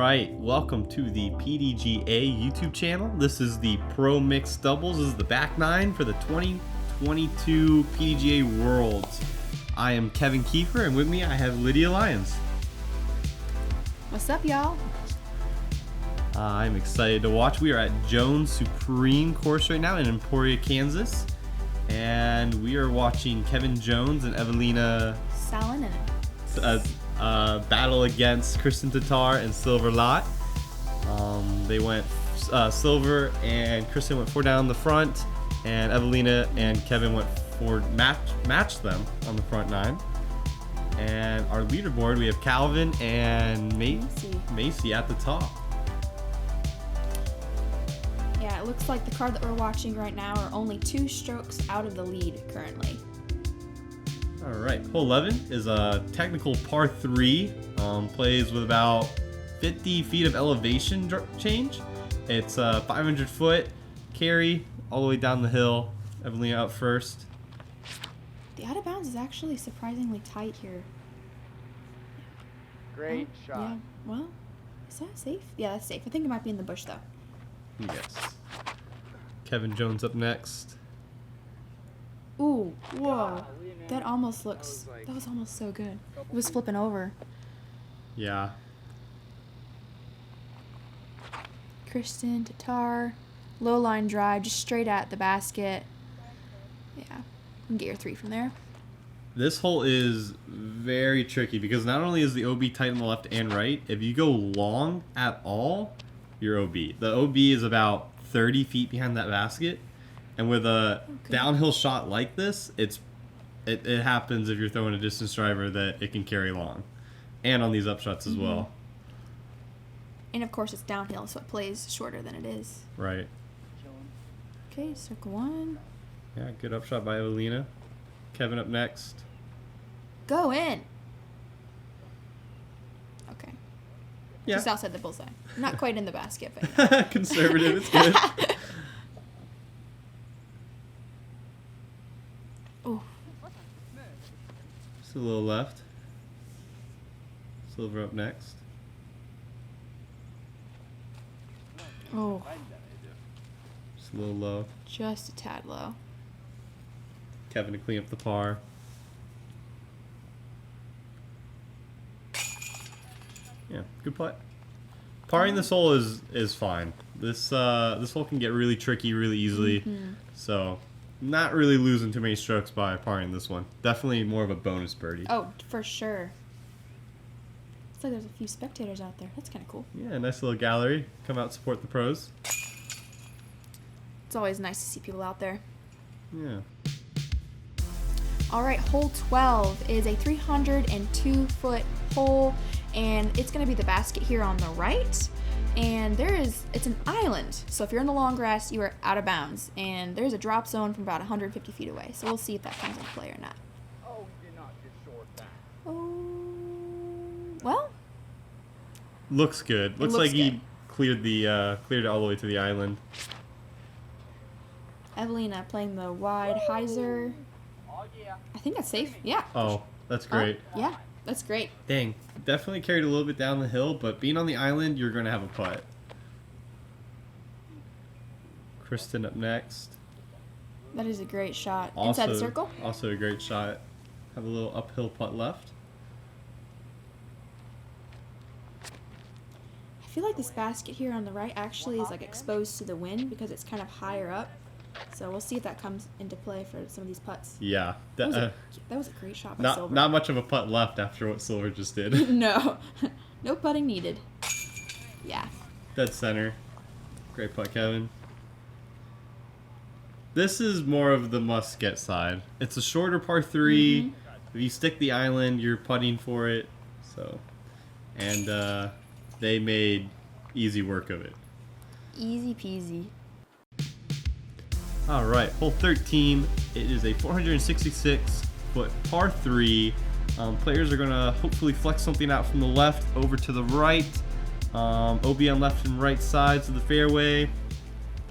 right, welcome to the PDGA YouTube channel. This is the Pro Mixed Doubles. This is the back nine for the 2022 PDGA Worlds. I am Kevin Kiefer, and with me I have Lydia Lyons. What's up, y'all? I'm excited to watch. We are at Jones Supreme course right now in Emporia, Kansas. And we are watching Kevin Jones and Eveliina Salonen. Battle against Kristin Tattar and Silver Lätt. They went silver, and Kristin went 4 down the front, and Eveliina and Kevin went 4, matched them on the front 9. And our leaderboard, we have Calvin and Macy at the top. Yeah, it looks like the card that we're watching right now are only 2 strokes out of the lead currently. All right, hole 11 is a technical par 3. Plays with about 50 feet of elevation change. It's a 500-foot carry all the way down the hill. Eveliina out first. The out of bounds is actually surprisingly tight here. Great shot. Yeah, well, is that safe? Yeah, that's safe. I think it might be in the bush, though. Yes. Kevin Jones up next. Ooh, whoa. That almost looks, that was almost so good. It was flipping over. Yeah. Kristin, Tattar, low line drive, just straight at the basket. Yeah, you can get your 3 from there. This hole is very tricky because not only is the OB tight on the left and right, if you go long at all, you're OB. The OB is about 30 feet behind that basket. And with a downhill shot like this, it happens if you're throwing a distance driver that it can carry long. And on these upshots as well. And of course it's downhill, so it plays shorter than it is. Right. Okay, circle 1. Yeah, good upshot by Eveliina. Kevin up next. Go in! Okay. Yeah. Just outside the bullseye. Not quite in the basket, but you know. Conservative, it's good. Oh. Just a little left. Silver up next. Oh. Just a little low. Just a tad low. Kevin to clean up the par. Yeah, good putt. Parring this hole is fine. This hole can get really tricky really easily. So, not really losing too many strokes by parring this one. Definitely more of a bonus birdie. Oh, for sure. Looks like there's a few spectators out there. That's kind of cool. Yeah, nice little gallery. Come out, support the pros. It's always nice to see people out there. Yeah. All right, hole 12 is a 302-foot hole, and it's going to be the basket here on the right. And it's an island, so if you're in the long grass, you are out of bounds. And there's a drop zone from about 150 feet away, so we'll see if that comes into play or not. Oh, you did not just short that. Oh, well. Looks good. Looks like he cleared it all the way to the island. Eveliina playing the wide hyzer. Oh, yeah. I think that's safe. Yeah. Oh, that's great. Yeah, that's great. Dang. Definitely carried a little bit down the hill, but being on the island, you're going to have a putt. Kristin up next. That is a great shot. Also, Inside the circle? Also a great shot. Have a little uphill putt left. I feel like this basket here on the right actually is like exposed to the wind because it's kind of higher up. So we'll see if that comes into play for some of these putts. Yeah. That was a great shot by Silver. Not much of a putt left after what Silver just did. No. No putting needed. Yeah. Dead center. Great putt, Kevin. This is more of the must-get side. It's a shorter par 3. If you stick the island, you're putting for it. So, and they made easy work of it. Easy peasy. All right, hole 13. It is a 466-foot par 3. Players are going to hopefully flex something out from the left over to the right. OB on left and right sides of the fairway.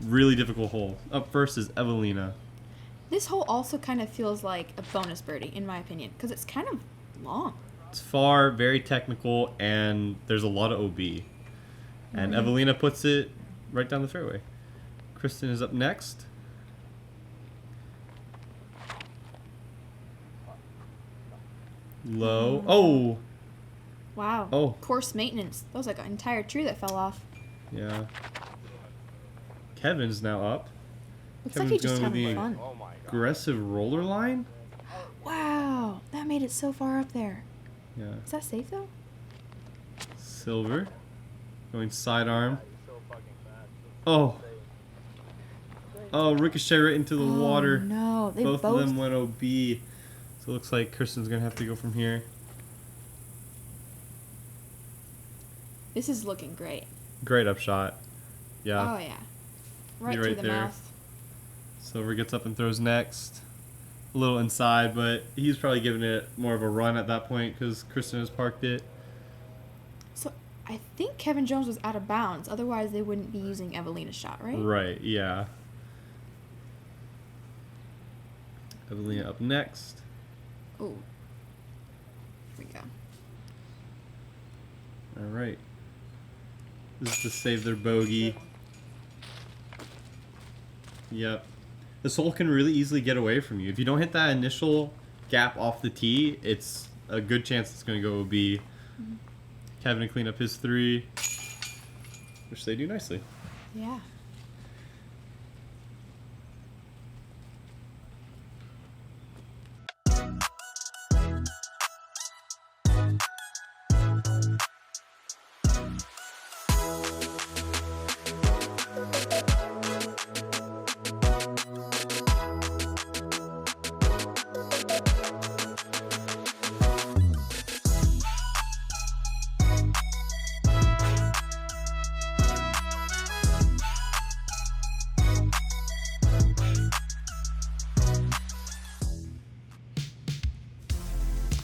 Really difficult hole. Up first is Eveliina. This hole also kind of feels like a bonus birdie, in my opinion, because it's kind of long. It's far, very technical, and there's a lot of OB. And Right. Eveliina puts it right down the fairway. Kristin is up next. Low. Oh! Wow. Oh. Course maintenance. That was like an entire tree that fell off. Yeah. Kevin's now up. Looks Kevin's like he's just going with having the fun. Oh my god. aggressive roller line? Wow. That made it so far up there. Yeah. Is that safe though? Silver. Going sidearm. He's so fucking fast. Oh. Oh, ricochet right into the Oh, water. no. They Both of them went OB. So it looks like Kristin's going to have to go from here. This is looking great. Great upshot. Yeah. Oh, yeah. Right You're through right the there. mouth. Silver gets up and throws next. A little inside, but he's probably giving it more of a run at that point because Kristin has parked it. So I think Kevin Jones was out of bounds. Otherwise, they wouldn't be using Eveliina's shot, right? Right, yeah. Eveliina up next. Oh. Here we go. All right. This is to save their bogey. Yep. This hole can really easily get away from you. If you don't hit that initial gap off the tee, it's a good chance it's going to go OB. Mm-hmm. Kevin to clean up his 3, which they do nicely. Yeah.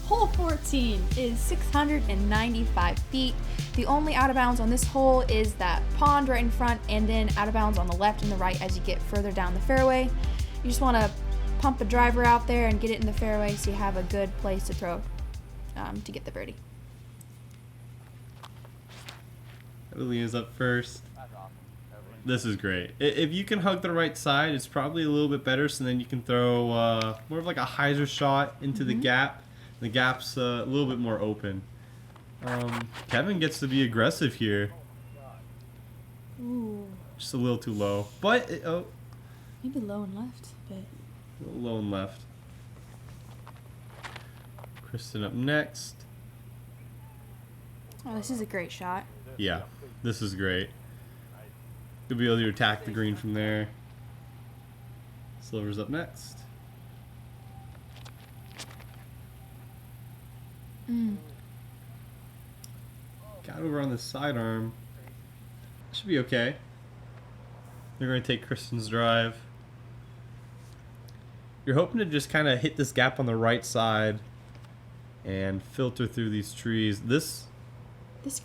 Hole 14 is 695 feet. The only out of bounds on this hole is that pond right in front, and then out of bounds on the left and the right as you get further down the fairway. You just want to pump a driver out there and get it in the fairway so you have a good place to throw to get the birdie. Eveliina's up first. That's awesome. Everything. This is great. If you can hug the right side, it's probably a little bit better, so then you can throw more of like a hyzer shot into the gap. The gap's a little bit more open. Kevin gets to be aggressive here. Ooh, Just a little too low. But, oh, maybe low and left, but a little low and left. Kristin up next. oh, this is a great shot. Yeah, this is great. You'll be able to attack the green from there. Silver's up next. Got over on the sidearm. Should be okay. They're going to take Kristin's drive. You're hoping to just kind of hit this gap on the right side and filter through these trees. This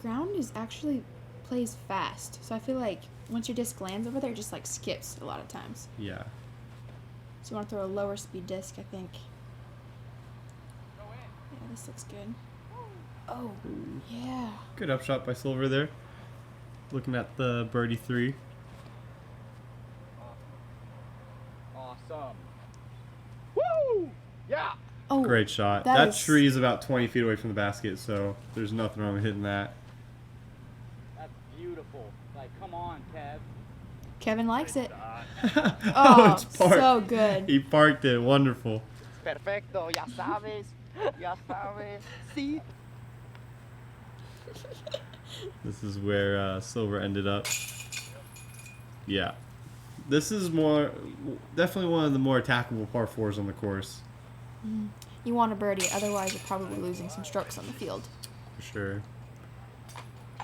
ground is actually plays fast, so I feel like once your disc lands over there, it just like skips a lot of times. yeah. So you want to throw a lower speed disc, I think. Yeah, this looks good. Oh, yeah. Good upshot by Silver there. Looking at the birdie 3. Awesome. Woo! Yeah. Oh, Great shot. that That is- tree is about 20 feet away from the basket, so there's nothing wrong with hitting that. That's beautiful. Like, come on, Kev. Kevin likes it. Oh, Oh, it's parked. so good. He parked it. Wonderful. Perfecto. Ya sabes. Ya sabes. See? This is where Silver ended up. Yeah. This is definitely one of the more attackable par 4s on the course. You want a birdie, otherwise you're probably losing some strokes on the field. For sure.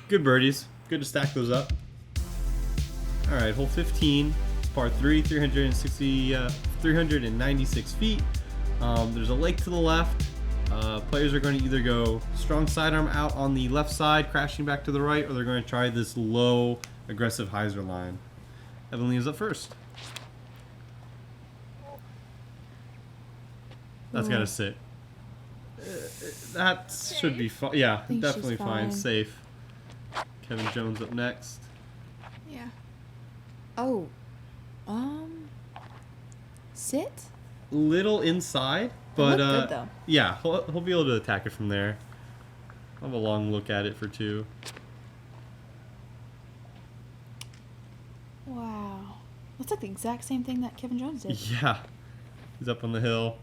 Good birdies. Good to stack those up. Alright, hole 15. Par 3, 396 feet. There's a lake to the left. Players are going to either go strong sidearm out on the left side, crashing back to the right, or they're going to try this low, aggressive hyzer line. Eveliina's up first. That's got to sit. That should be fine. Yeah, think she's definitely fine. fine. Safe. Kevin Jones up next. Yeah. Oh. Sit? Little inside, but looked good, though. yeah, he'll be able to attack it from there. I'll have a long look at it for 2. Wow. Looks like the exact same thing that Kevin Jones did. Yeah. He's up on the hill.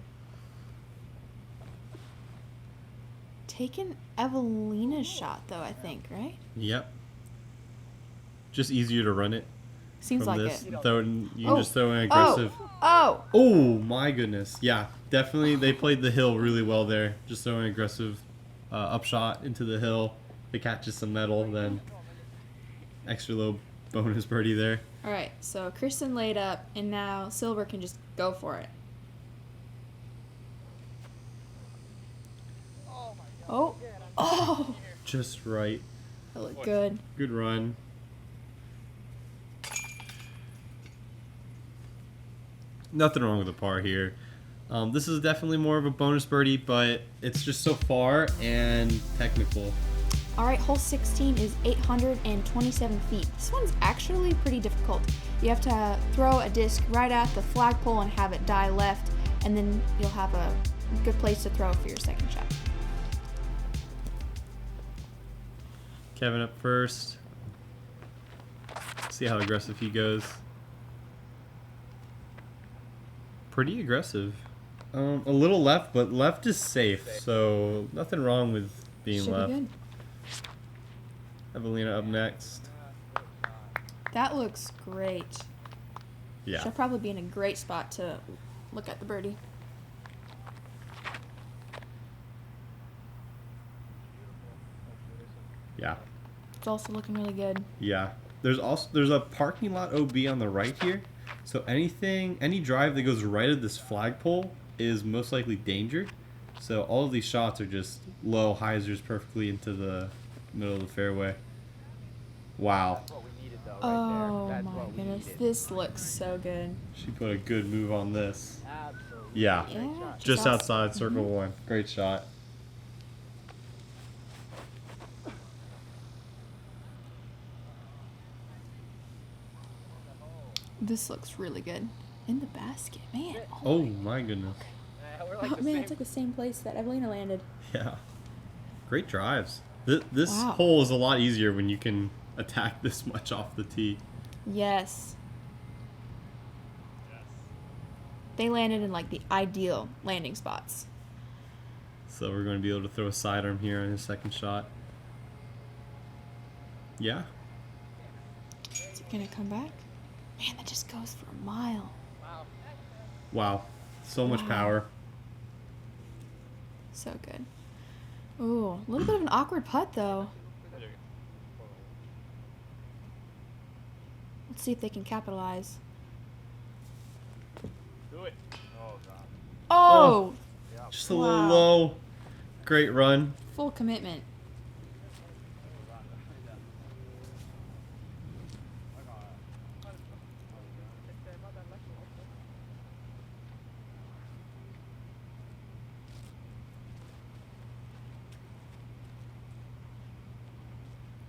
Taking Evelina's shot, though, I think, right? Yep. Just easier to run it. Seems from like this. it. You can just throw in aggressive. Oh! Oh my goodness. Yeah, definitely they played the hill really well there. Just throwing aggressive upshot into the hill. If it catches some metal, then extra low bonus birdie there. Alright, so Kristin laid up, and now Silver can just go for it. Oh! Oh! Just right. That looked good. Good run. Nothing wrong with the par here. This is definitely more of a bonus birdie, but it's just so far and technical. Alright, hole 16 is 827 feet. This one's actually pretty difficult. You have to throw a disc right at the flagpole and have it die left, and then you'll have a good place to throw for your second shot. Kevin up first. See how aggressive he goes. Pretty aggressive. A little left, but left is safe, so nothing wrong with being Should left. be good. Eveliina up next. That looks great. Yeah. She'll probably be in a great spot to look at the birdie. Yeah. It's also looking really good. Yeah. There's a parking lot OB on the right here. So any drive that goes right at this flagpole is most likely danger. So all of these shots are just low hyzers perfectly into the middle of the fairway. Wow. That's what we needed, though, right Oh there. That's my what we goodness, needed. this looks so good. She put a good move on this. Absolutely. Yeah. Great Yeah. shot. Just Awesome. outside circle 1. Great shot. This looks really good. In the basket, man. Oh my goodness. We're like Oh the man, same. it's like the same place that Eveliina landed. Yeah. Great drives. This Wow. hole is a lot easier when you can attack this much off the tee. Yes. They landed in like the ideal landing spots. So we're going to be able to throw a sidearm here on his second shot. Yeah. Is it gonna come back? Man, that just goes for a mile. Wow. Wow. So much Wow. power. So good. Ooh, a little bit of an awkward putt though. Let's see if they can capitalize. Do it. Oh, God. Oh, Just a little Wow. low. Great run. full commitment.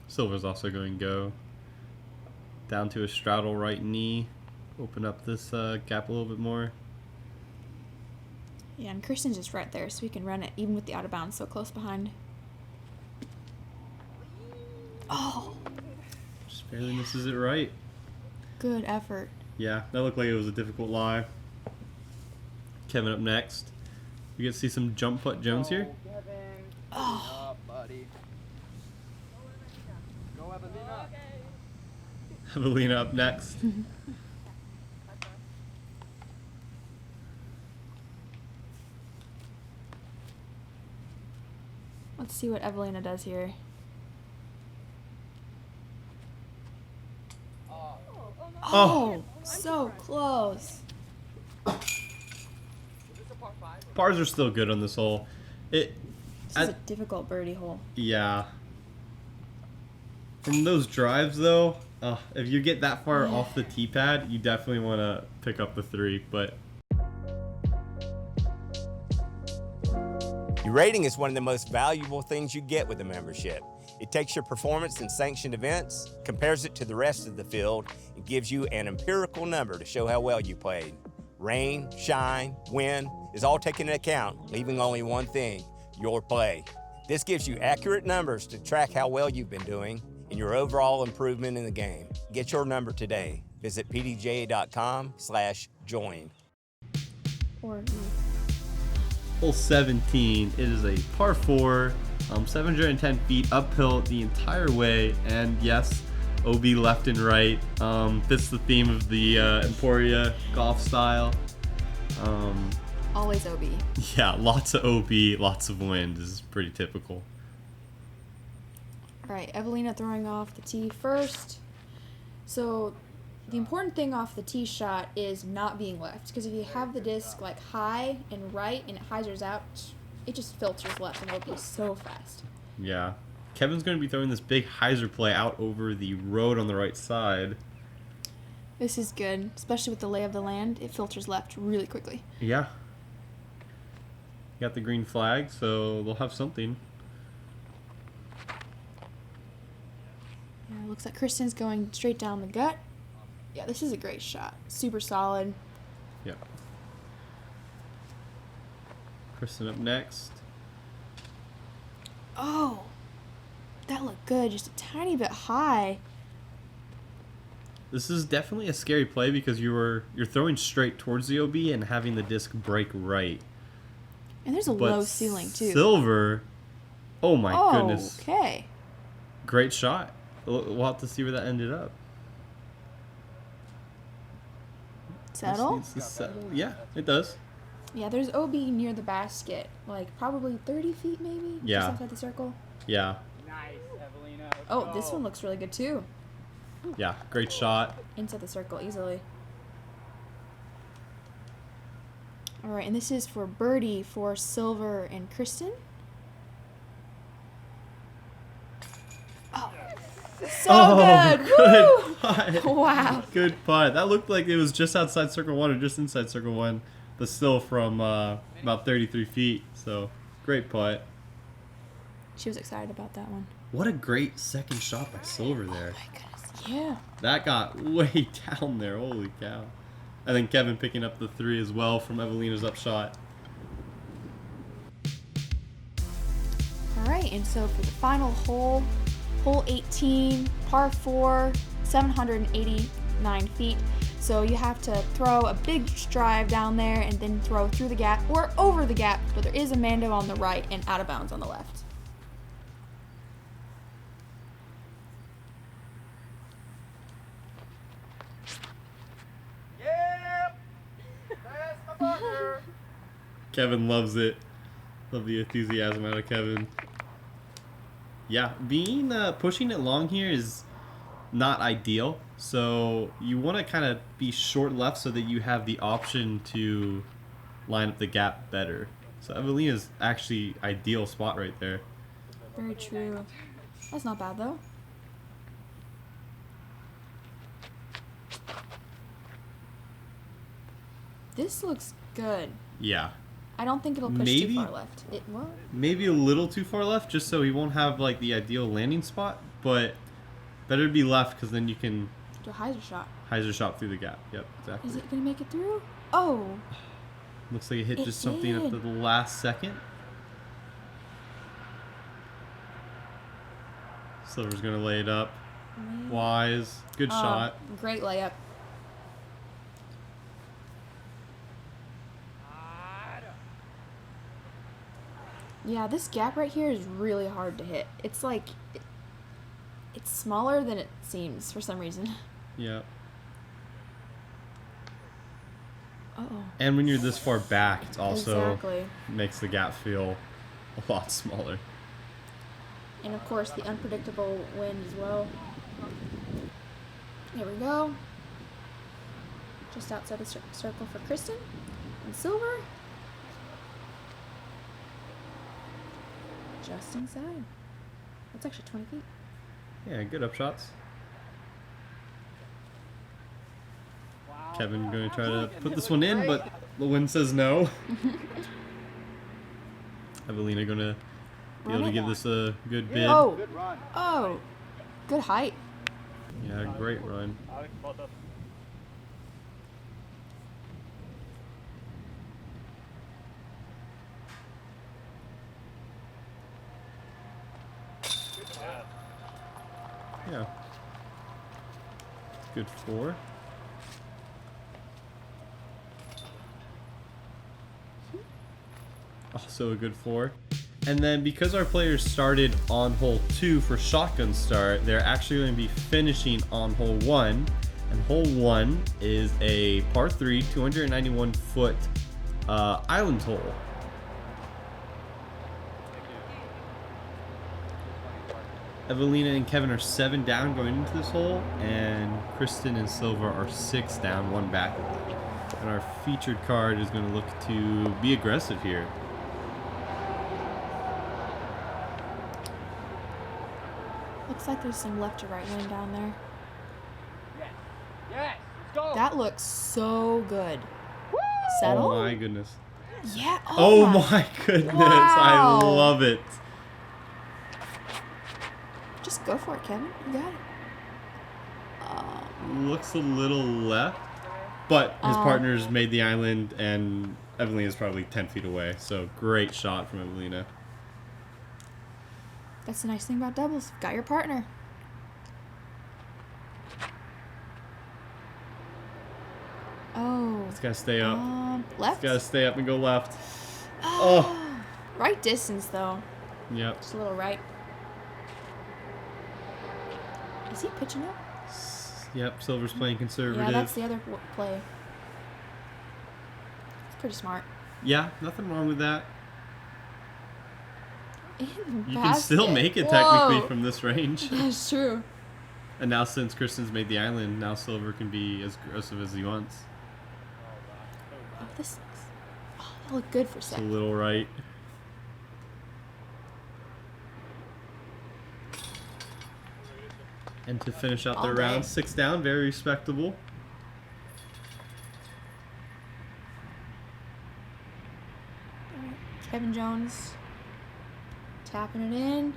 Silver's also going to go down to a straddle right knee. Open up this gap a little bit more. Yeah, and Kristin's just right there, so we can run it even with the out of bounds so close behind. Oh, Just barely misses it right. good effort. Yeah, that looked like it was a difficult lie. Kevin up next. We get to see some jump putt Jones here. Kevin. Oh. Up, buddy. Go, Eveliina. Eveliina up next. Let's see what Eveliina does here. Oh, so close. Is this a par 5? Pars are still good on this hole. This is a difficult birdie hole. Yeah. From those drives, though, if you get that far off the tee pad, you definitely want to pick up the 3. But Your rating is one of the most valuable things you get with a membership. It takes your performance in sanctioned events, compares it to the rest of the field, and gives you an empirical number to show how well you played. Rain, shine, wind is all taken into account, leaving only one thing, your play. This gives you accurate numbers to track how well you've been doing and your overall improvement in the game. Get your number today. Visit pdga.com/join. Or Hole 17, it is a par 4, 710 feet uphill the entire way, and yes, OB left and right. Fits the theme of the Emporia golf style. always OB. Yeah, lots of OB, lots of wind is pretty typical. All right, Eveliina throwing off the tee first. So the important thing off the tee shot is not being left, because if you have the disc like high and right and it hyzers out, it just filters left and it'll be so fast. Yeah. Kevin's going to be throwing this big hyzer play out over the road on the right side. This is good, especially with the lay of the land. It filters left really quickly. Yeah. Got the green flag, so they'll have something. Yeah, it looks like Kristin's going straight down the gut. Yeah, this is a great shot. Super solid. Yeah. Kristin up next. Oh, that looked good. Just a tiny bit high. This is definitely a scary play because you're throwing straight towards the OB and having the disc break right. And there's a But low ceiling, too. Silver. Oh my goodness. Okay. Great shot. We'll have to see where that ended up. Settle? This needs to settle. Yeah, it does. Yeah, there's OB near the basket. Like, probably 30 feet, maybe? Yeah. Just outside the circle. Yeah. Nice, Eveliina. Oh, this one looks really good, too. Yeah, great shot. Inside the circle easily. All right, and this is for birdie for Silver and Kristin. Oh, so good! Woo! Putt. Wow. Good putt. That looked like it was just outside circle one or just inside circle one, but still from about 33 feet. So great putt. She was excited about that one. What a great second shot by Silver there. My goodness, yeah. That got way down there. Holy cow. And then Kevin picking up the 3 as well from Eveliina's upshot. All right, and so for the final hole, hole 18, par 4, 789 feet. So you have to throw a big drive down there and then throw through the gap or over the gap, but there is a Mando on the right and out of bounds on the left. Yep! That's my partner! Kevin loves it. Love the enthusiasm out of Kevin. Yeah, pushing it long here is not ideal. So you want to kind of be short left so that you have the option to line up the gap better. So Eveliina's actually ideal spot right there. Very true. That's not bad though. This looks good. Yeah. I don't think it'll push Maybe- too far left. It will. Maybe a little too far left just so he won't have like the ideal landing spot, but better to be left because then you can Do a hyzer shot. hyzer shot through the gap. Yep, exactly. Is it gonna make it through? Oh, Looks like it hit It just something did. at the last second. Silver's gonna lay it up. man. Wise. Good Oh, shot. Great layup. Yeah, this gap right here is really hard to hit. It's like, it's smaller than it seems for some reason. Yeah. Uh-oh. And when you're this far back, it's also Exactly. makes the gap feel a lot smaller. And of course, the unpredictable wind as well. Here we go. Just outside the circle for Kristin. And Silver. Just inside. That's actually 20 feet. Yeah, good up shots. Wow. Kevin going to try to put this one in, but the wind says no. Eveliina going to be able to give this a good bid. Oh, oh, good height. Yeah, great run. Yeah. Good 4. Also a good 4. And then because our players started on hole 2 for shotgun start, they're actually going to be finishing on hole 1. And hole 1 is a par 3, 291 foot island hole. Eveliina and Kevin are 7 down going into this hole, and Kristin and Silva are 6 down, 1 back. And our featured card is going to look to be aggressive here. Looks like there's some left to right wind down there. Yes, let's go. That looks so good. Settle? Oh my goodness. Yeah. Oh my goodness. Wow. I love it. Just go for it, Kevin. You got it. Looks a little left, but his partner's made the island, and Eveliina's probably 10 feet away. So great shot from Eveliina. That's the nice thing about doubles. You've got your partner. Oh. It's got to stay up. Left? Got to stay up and go left. Oh. Right distance, though. Yep. Just a little right. Is he pitching up? Yep, Silver's playing conservative. Yeah, that's the other play. It's pretty smart. Yeah, nothing wrong with that. In the You can still basket. make it Whoa. technically from this range. That's true. And now since Kristin's made the island, now Silver can be as aggressive as he wants. Oh, this looks... Oh, that looked good for a It's a second. little right. And to finish out their All day. round, 6 down, very respectable. Kevin Jones tapping it in.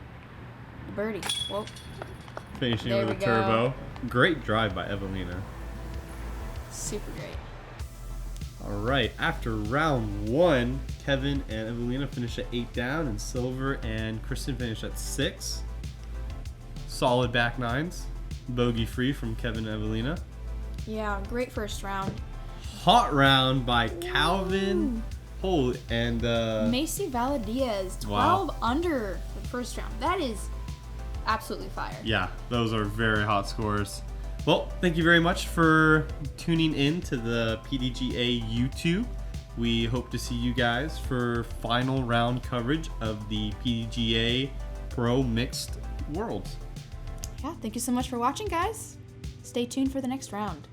Birdie. Whoa. Finishing There with we a turbo. Great drive by Eveliina. Super great. All right, after round 1, Kevin and Eveliina finish at 8 down, and Silver and Kristin finish at 6. Solid back nines. Bogey free from Kevin and Eveliina. Yeah, great first round. Hot round by Calvin. Holy, and Macy Valadiaz, 12 Wow. under the first round. That is absolutely fire. yeah, those are very hot scores. Well, thank you very much for tuning in to the PDGA YouTube. We hope to see you guys for final round coverage of the PDGA Pro Mixed Worlds. Yeah, thank you so much for watching, guys. Stay tuned for the next round.